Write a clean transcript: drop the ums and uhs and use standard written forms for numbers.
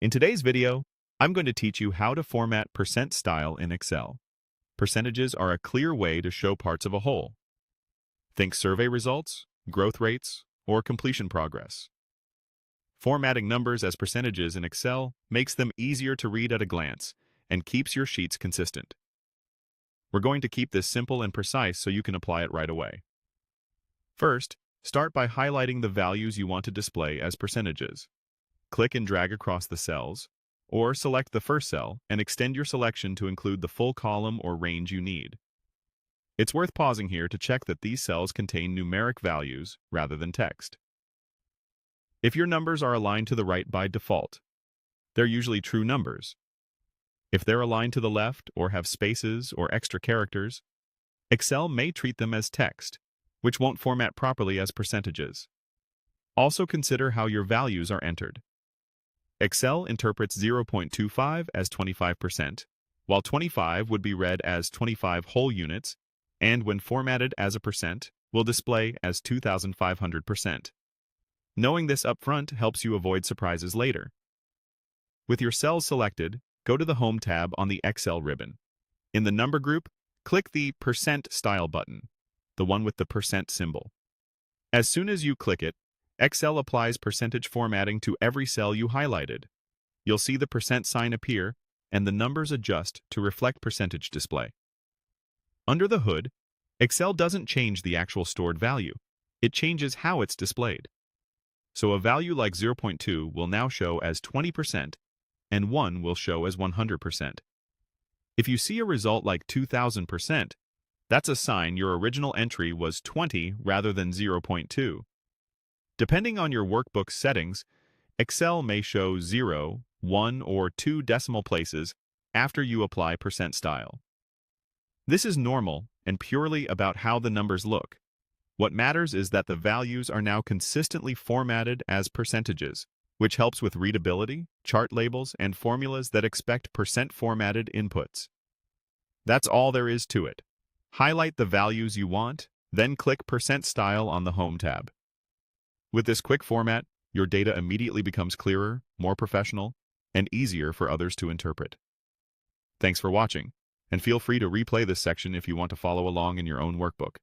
In today's video, I'm going to teach you how to format percent style in Excel. Percentages are a clear way to show parts of a whole. Think survey results, growth rates, or completion progress. Formatting numbers as percentages in Excel makes them easier to read at a glance and keeps your sheets consistent. We're going to keep this simple and precise so you can apply it right away. First, start by highlighting the values you want to display as percentages. Click and drag across the cells, or select the first cell and extend your selection to include the full column or range you need. It's worth pausing here to check that these cells contain numeric values rather than text. If your numbers are aligned to the right by default, they're usually true numbers. If they're aligned to the left or have spaces or extra characters, Excel may treat them as text, which won't format properly as percentages. Also consider how your values are entered. Excel interprets 0.25 as 25%, while 25 would be read as 25 whole units, and when formatted as a percent, will display as 2,500%. Knowing this upfront helps you avoid surprises later. With your cells selected, go to the Home tab on the Excel ribbon. In the number group, click the Percent Style button, the one with the percent symbol. As soon as you click it, Excel applies percentage formatting to every cell you highlighted. You'll see the percent sign appear, and the numbers adjust to reflect percentage display. Under the hood, Excel doesn't change the actual stored value. It changes how it's displayed. So a value like 0.2 will now show as 20%, and 1 will show as 100%. If you see a result like 2,000%, that's a sign your original entry was 20 rather than 0.2. Depending on your workbook settings, Excel may show 0, 1, or 2 decimal places after you apply percent style. This is normal and purely about how the numbers look. What matters is that the values are now consistently formatted as percentages, which helps with readability, chart labels, and formulas that expect percent formatted inputs. That's all there is to it. Highlight the values you want, then click Percent Style on the Home tab. With this quick format, your data immediately becomes clearer, more professional, and easier for others to interpret. Thanks for watching, and feel free to replay this section if you want to follow along in your own workbook.